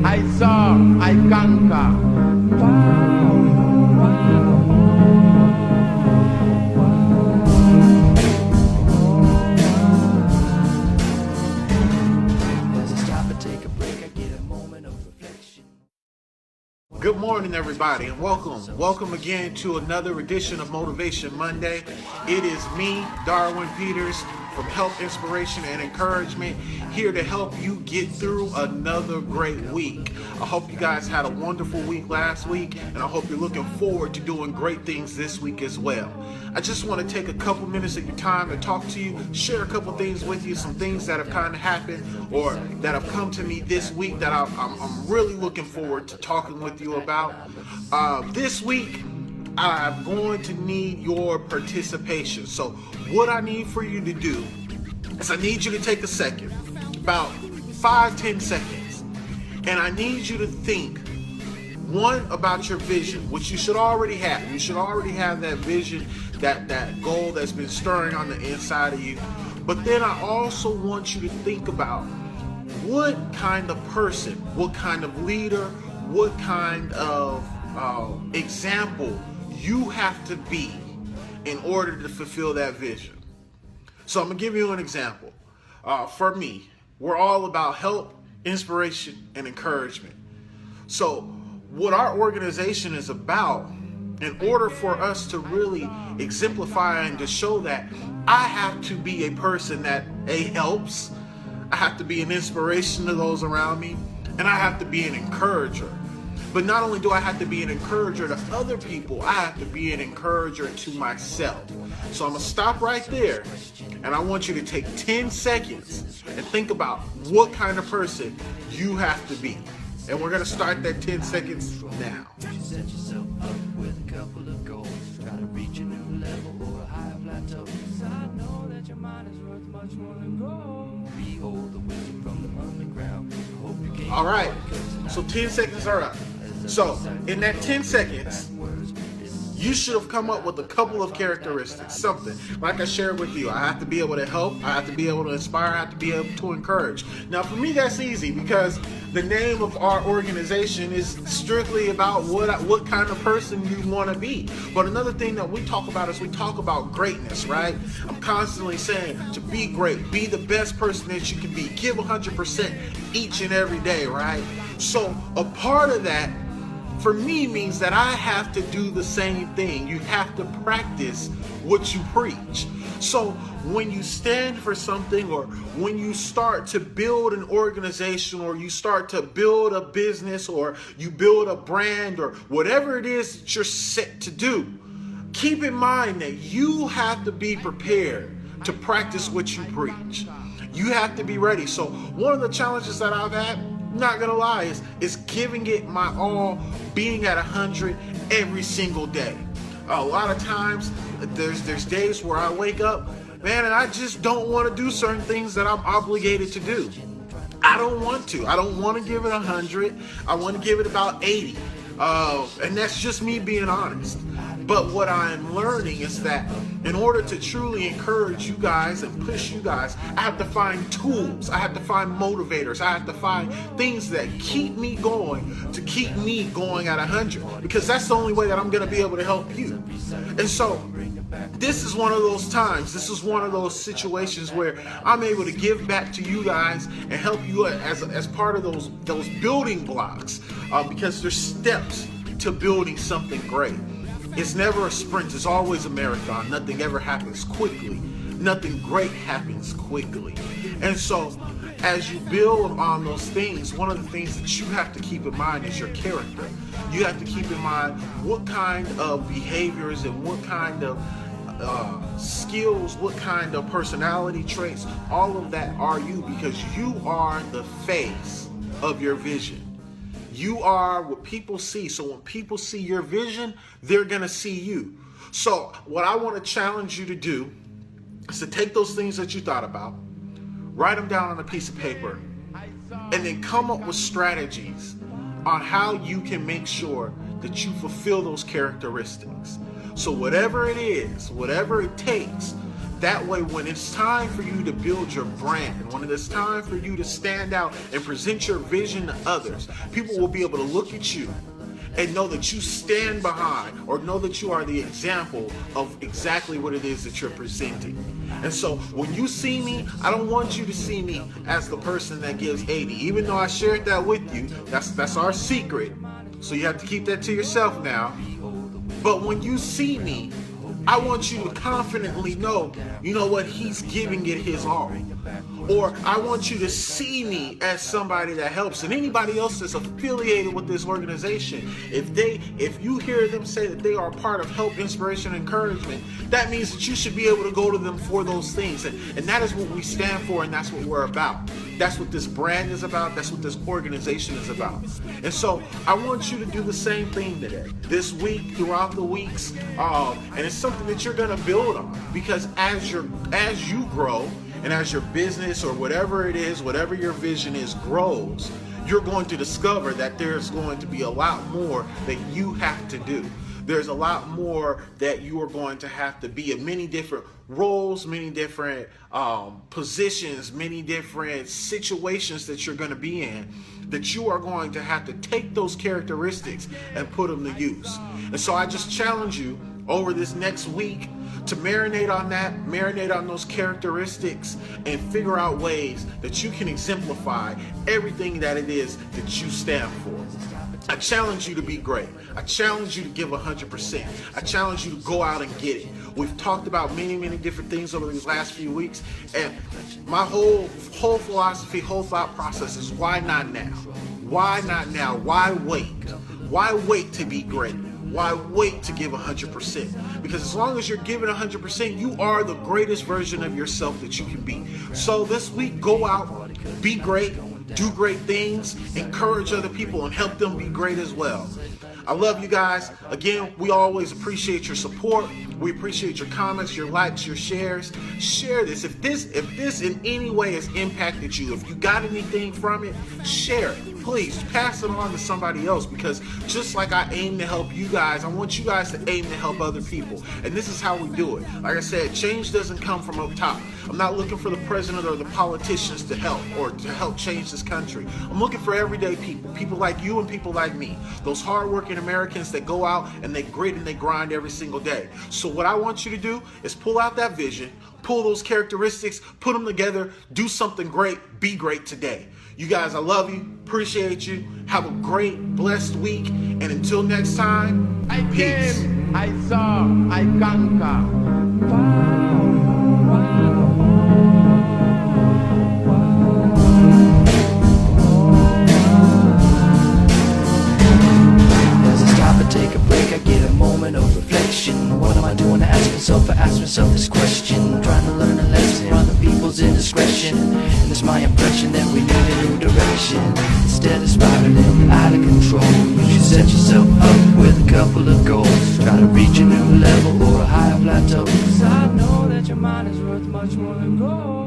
I saw, I conquer. Good morning, everybody, and welcome. Welcome again to another edition of Motivation Monday. It is me, Darwin Peters, from Help, Inspiration, and Encouragement, here to help you get through another great week. I hope you guys had a wonderful week last week, and I hope you're looking forward to doing great things this week as well. I just want to take a couple minutes of your time to talk to you, share a couple things with you, some things that have kind of happened or that have come to me this week that I'm really looking forward to talking with you about. This week, I'm going to need your participation. So what I need for you to do is I need you to take a second, about 5-10 seconds, and I need you to think, one, about your vision, which you should already have. You should already have that vision, that goal that's been stirring on the inside of you. But then I also want you to think about what kind of person, what kind of leader, what kind of example you have to be in order to fulfill that vision. So I'm gonna give you an example. For me, we're all about help, inspiration, and encouragement. So what our organization is about, in order for us to really exemplify and to show that, I have to be a person that helps, I have to be an inspiration to those around me, and I have to be an encourager. But not only do I have to be an encourager to other people, I have to be an encourager to myself. So I'm gonna stop right there, and I want you to take 10 seconds and think about what kind of person you have to be. And we're gonna start that 10 seconds now. Set yourself up with a couple of goals. Try to reach a new level or a higher plateau. 'Cause I know that your mind is worth much more than gold. Behold the wisdom from the underground. Hope you can. All right, so 10 seconds are up. So in that 10 seconds, you should have come up with a couple of characteristics, something. Like I shared with you, I have to be able to help, I have to be able to inspire, I have to be able to encourage. Now for me, that's easy because the name of our organization is strictly about what kind of person you want to be. But another thing that we talk about is we talk about greatness, right? I'm constantly saying to be great, be the best person that you can be, give 100% each and every day, right? So a part of that for me means that I have to do the same thing. You have to practice what you preach. So when you stand for something, or when you start to build an organization, or you start to build a business, or you build a brand, or whatever it is that you're set to do, keep in mind that you have to be prepared to practice what you preach. You have to be ready. So one of the challenges that I've had, not gonna lie, is giving it my all, being at 100 every single day. A lot of times there's days where I wake up, man, and I just don't want to do certain things that I'm obligated to do. I don't want to. I don't want to give it 100. I want to give it about 80. And that's just me being honest. But what I'm learning is that in order to truly encourage you guys and push you guys, I have to find tools. I have to find motivators. I have to find things that keep me going, to keep me going at 100. Because that's the only way that I'm going to be able to help you. And so this is one of those times. This is one of those situations where I'm able to give back to you guys and help you as part of those building blocks. Because there's steps to building something great. It's never a sprint, it's always a marathon. Nothing ever happens quickly. Nothing great happens quickly. And so, as you build on those things, one of the things that you have to keep in mind is your character. You have to keep in mind what kind of behaviors and what kind of skills, what kind of personality traits, all of that are you, because you are the face of your vision. You are what people see. So when people see your vision, they're going to see you. So what I want to challenge you to do is to take those things that you thought about, write them down on a piece of paper, and then come up with strategies on how you can make sure that you fulfill those characteristics. So whatever it is, whatever it takes That way, when it's time for you to build your brand, when it's time for you to stand out and present your vision to others, people will be able to look at you and know that you stand behind, or know that you are the example of exactly what it is that you're presenting. And so when you see me, I don't want you to see me as the person that gives 80. Even though I shared that with you, that's our secret. So you have to keep that to yourself now. But when you see me, I want you to confidently know, you know what, he's giving it his all. Or I want you to see me as somebody that helps. And anybody else that's affiliated with this organization, if you hear them say that they are part of Help, Inspiration, Encouragement, that means that you should be able to go to them for those things. And that is what we stand for, and that's what we're about. That's what this brand is about. That's what this organization is about. And so I want you to do the same thing today, this week, throughout the weeks. And it's something that you're going to build on, because as you grow, and as your business or whatever it is, whatever your vision is, grows, you're going to discover that there's going to be a lot more that you have to do. There's a lot more that you are going to have to be in many different roles, many different positions, many different situations that you're going to be in, that you are going to have to take those characteristics and put them to use. And so I just challenge you over this next week to marinate on that, marinate on those characteristics, and figure out ways that you can exemplify everything that it is that you stand for. I challenge you to be great. I challenge you to give 100%. I challenge you to go out and get it. We've talked about many, many different things over these last few weeks, and my whole philosophy, whole thought process is, why not now? Why not now? Why wait? Why wait to be great? Why wait to give 100%? Because as long as you're giving 100%, you are the greatest version of yourself that you can be. So this week, go out, be great, do great things, encourage other people, and help them be great as well. I love you guys. Again, we always appreciate your support. We appreciate your comments, your likes, your shares. Share this. If this in any way has impacted you, if you got anything from it, share it. Please pass it on to somebody else, because just like I aim to help you guys, I want you guys to aim to help other people. And this is how we do it. Like I said, change doesn't come from up top. I'm not looking for the president or the politicians to help change this country. I'm looking for everyday people, people like you and people like me, those hardworking Americans that go out and they grit and they grind every single day. So what I want you to do is pull out that vision, pull those characteristics, put them together, do something great, be great today. You guys, I love you, appreciate you. Have a great, blessed week, and until next time, I peace. came, I saw, I conquer. Take a break, I get a moment of reflection. What am I doing to ask myself? I ask myself this question. Trying to learn a lesson from the people's indiscretion. And it's my impression that we need a new direction. Instead of spiraling out of control, you should set yourself up with a couple of goals. Try to reach a new level or a higher plateau. 'Cause I know that your mind is worth much more than gold.